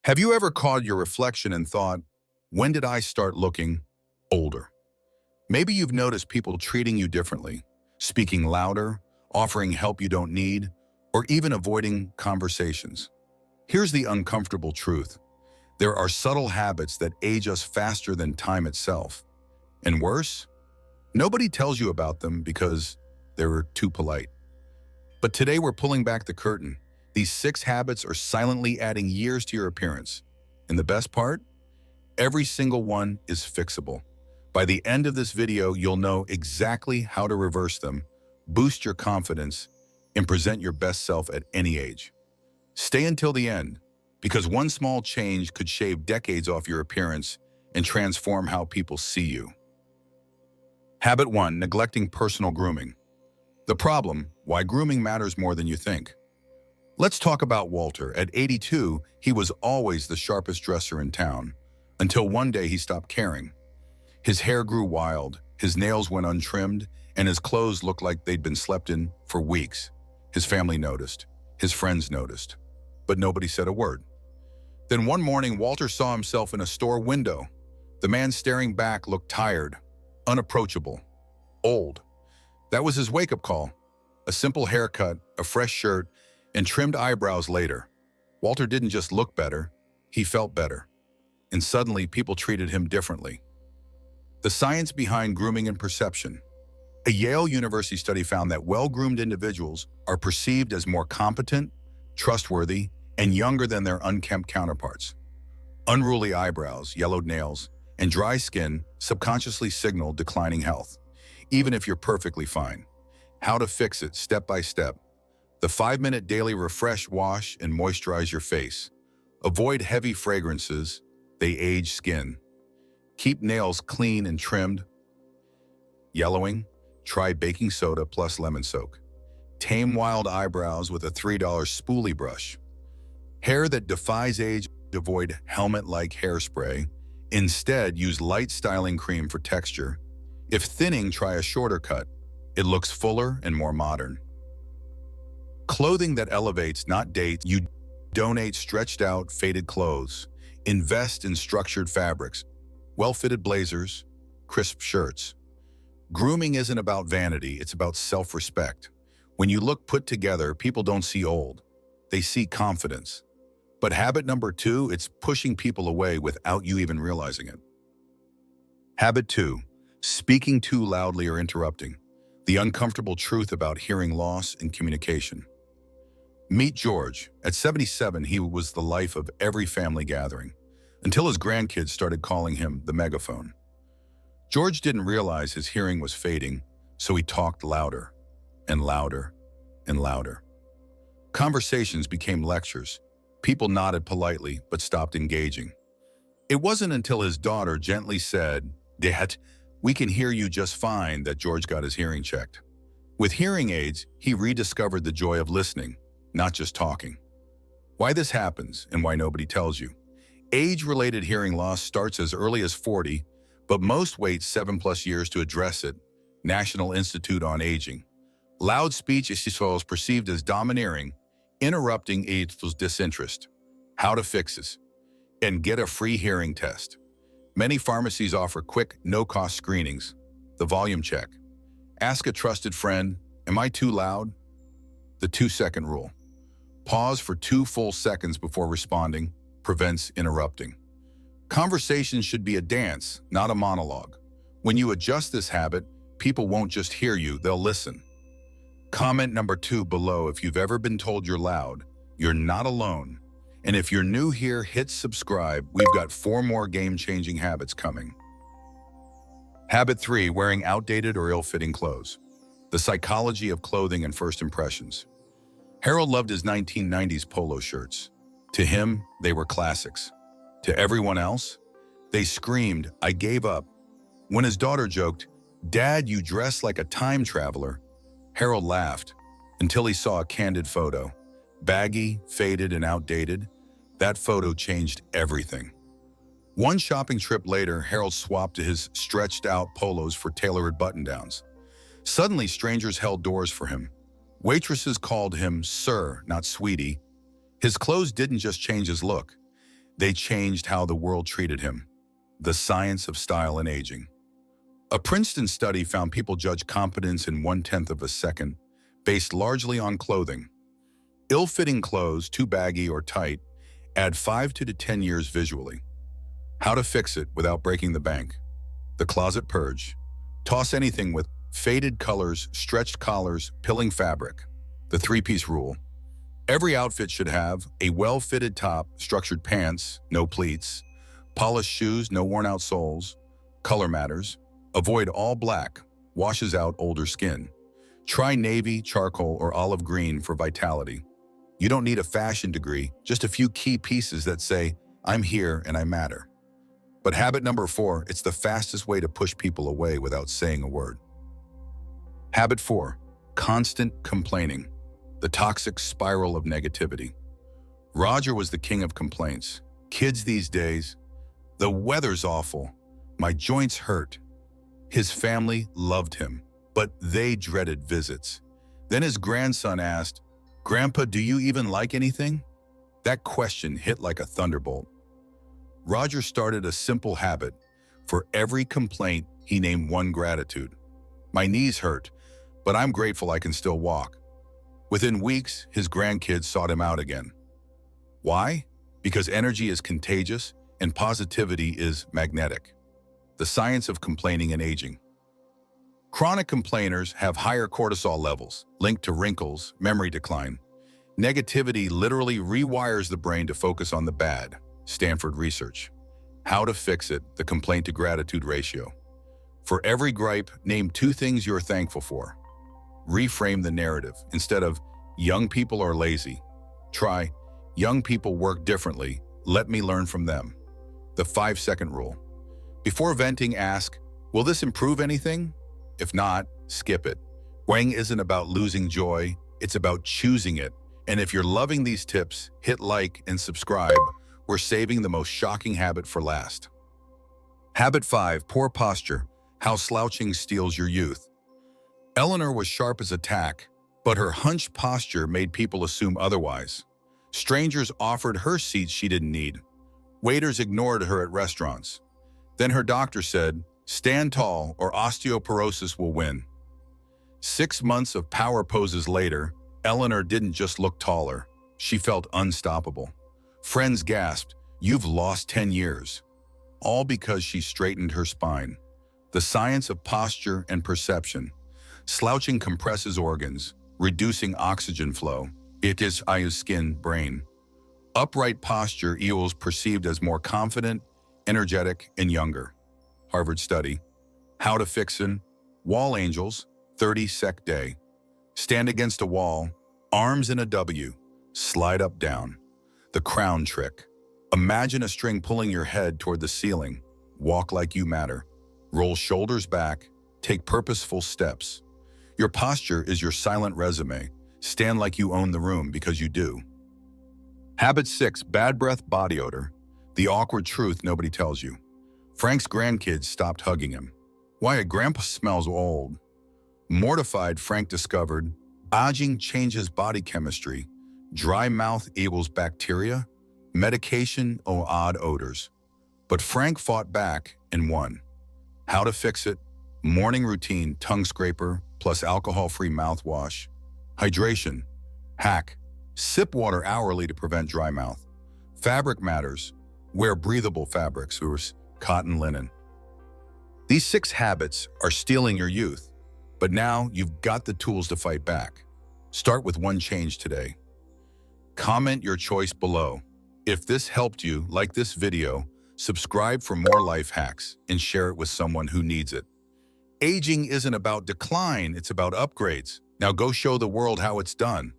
Have you ever caught your reflection and thought, when did I start looking older? Maybe you've noticed people treating you differently, speaking louder, offering help you don't need, or even avoiding conversations. Here's the uncomfortable truth. There are subtle habits that age us faster than time itself. And worse, nobody tells you about them because they're too polite. But today we're pulling back the curtain. These 6 habits are silently adding years to your appearance. And the best part? Every single one is fixable. By the end of this video, you'll know exactly how to reverse them, boost your confidence, and present your best self at any age. Stay until the end, because one small change could shave decades off your appearance and transform how people see you. Habit 1. Neglecting personal grooming. The problem: why grooming matters more than you think. Let's talk about Walter. At 82, he was always the sharpest dresser in town, until one day he stopped caring. His hair grew wild, his nails went untrimmed, and his clothes looked like they'd been slept in for weeks. His family noticed, his friends noticed, but nobody said a word. Then one morning, Walter saw himself in a store window. The man staring back looked tired, unapproachable, old. That was his wake-up call. A simple haircut, a fresh shirt, and trimmed eyebrows later. Walter didn't just look better, he felt better. And suddenly, people treated him differently. The science behind grooming and perception. A Yale University study found that well-groomed individuals are perceived as more competent, trustworthy, and younger than their unkempt counterparts. Unruly eyebrows, yellowed nails, and dry skin subconsciously signal declining health, even if you're perfectly fine. How to fix it step by step. The 5-minute daily refresh, wash, and moisturize your face. Avoid heavy fragrances, they age skin. Keep nails clean and trimmed. Yellowing, try baking soda plus lemon soak. Tame wild eyebrows with a $3 spoolie brush. Hair that defies age, avoid helmet-like hairspray. Instead, use light styling cream for texture. If thinning, try a shorter cut. It looks fuller and more modern. Clothing that elevates, not dates. You donate stretched out, faded clothes. Invest in structured fabrics. Well-fitted blazers, crisp shirts. Grooming isn't about vanity, it's about self-respect. When you look put together, people don't see old. They see confidence. But habit number 2, it's pushing people away without you even realizing it. Habit 2, speaking too loudly or interrupting. The uncomfortable truth about hearing loss in communication. Meet George. At 77, he was the life of every family gathering, until his grandkids started calling him the megaphone. George didn't realize his hearing was fading, so he talked louder and louder and louder. Conversations became lectures. People nodded politely but stopped engaging. It wasn't until his daughter gently said, "Dad, we can hear you just fine," that George got his hearing checked. With hearing aids, he rediscovered the joy of listening, not just talking. Why this happens and why nobody tells you. Age-related hearing loss starts as early as 40, but most wait 7+ years to address it. National Institute on Aging. Loud speech is perceived as domineering, interrupting equals disinterest. How to fix this? And get a free hearing test. Many pharmacies offer quick, no-cost screenings. The volume check. Ask a trusted friend, "Am I too loud?" The 2-second rule. Pause for 2 full seconds before responding. Prevents interrupting. Conversations should be a dance, not a monologue. When you adjust this habit, people won't just hear you, they'll listen. Comment number 2 below if you've ever been told you're loud. You're not alone. And if you're new here, hit subscribe. We've got 4 more game-changing habits coming. Habit 3, wearing outdated or ill-fitting clothes. The psychology of clothing and first impressions. Harold loved his 1990s polo shirts. To him, they were classics. To everyone else, they screamed, "I gave up." When his daughter joked, "Dad, you dress like a time traveler," Harold laughed until he saw a candid photo. Baggy, faded, and outdated, that photo changed everything. One shopping trip later, Harold swapped his stretched-out polos for tailored button-downs. Suddenly, strangers held doors for him. Waitresses called him sir, not sweetie. His clothes didn't just change his look. They changed how the world treated him. The science of style and aging. A Princeton study found people judge competence in 1/10 of a second, based largely on clothing. Ill-fitting clothes, too baggy or tight, add 5 to 10 years visually. How to fix it without breaking the bank. The closet purge. Toss anything with faded colors, stretched collars, pilling fabric. The 3-piece rule. Every outfit should have a well-fitted top, structured pants, no pleats, polished shoes, no worn-out soles. Color matters. Avoid all black, washes out older skin. Try navy, charcoal, or olive green for vitality. You don't need a fashion degree, just a few key pieces that say, I'm here and I matter. But habit number 4, it's the fastest way to push people away without saying a word. Habit 4, constant complaining. The toxic spiral of negativity. Roger was the king of complaints. Kids these days, the weather's awful. My joints hurt. His family loved him, but they dreaded visits. Then his grandson asked, Grandpa, do you even like anything? That question hit like a thunderbolt. Roger started a simple habit. For every complaint, he named one gratitude. My knees hurt, but I'm grateful I can still walk. Within weeks, his grandkids sought him out again. Why? Because energy is contagious and positivity is magnetic. The science of complaining and aging. Chronic complainers have higher cortisol levels, linked to wrinkles, memory decline. Negativity literally rewires the brain to focus on the bad. Stanford research. How to fix it, the complaint to gratitude ratio. For every gripe, name 2 things you're thankful for. Reframe the narrative. Instead of, young people are lazy, try, young people work differently, let me learn from them. The 5-second rule. Before venting, ask, will this improve anything? If not, skip it. Wang isn't about losing joy, it's about choosing it. And if you're loving these tips, hit like and subscribe. We're saving the most shocking habit for last. Habit 5, poor posture. How slouching steals your youth. Eleanor was sharp as a tack, but her hunched posture made people assume otherwise. Strangers offered her seats she didn't need. Waiters ignored her at restaurants. Then her doctor said, stand tall or osteoporosis will win. 6 months of power poses later, Eleanor didn't just look taller. She felt unstoppable. Friends gasped, you've lost 10 years. All because she straightened her spine. The science of posture and perception. Slouching compresses organs, reducing oxygen flow. It is skin, brain. Upright posture equals perceived as more confident, energetic, and younger. Harvard study. How to fix it. Wall angels, 30-sec day. Stand against a wall, arms in a W, slide up down. The crown trick. Imagine a string pulling your head toward the ceiling. Walk like you matter. Roll shoulders back, take purposeful steps. Your posture is your silent resume. Stand like you own the room because you do. Habit 6, bad breath body odor. The awkward truth nobody tells you. Frank's grandkids stopped hugging him. Why, a grandpa smells old. Mortified, Frank discovered, aging changes body chemistry. Dry mouth equals bacteria, medication or odd odors. But Frank fought back and won. How to fix it? Morning routine, tongue scraper, plus alcohol-free mouthwash. Hydration. Hack. Sip water hourly to prevent dry mouth. Fabric matters. Wear breathable fabrics, cotton, linen. These 6 habits are stealing your youth, but now you've got the tools to fight back. Start with one change today. Comment your choice below. If this helped you, like this video, subscribe for more life hacks, and share it with someone who needs it. Aging isn't about decline, it's about upgrades. Now go show the world how it's done.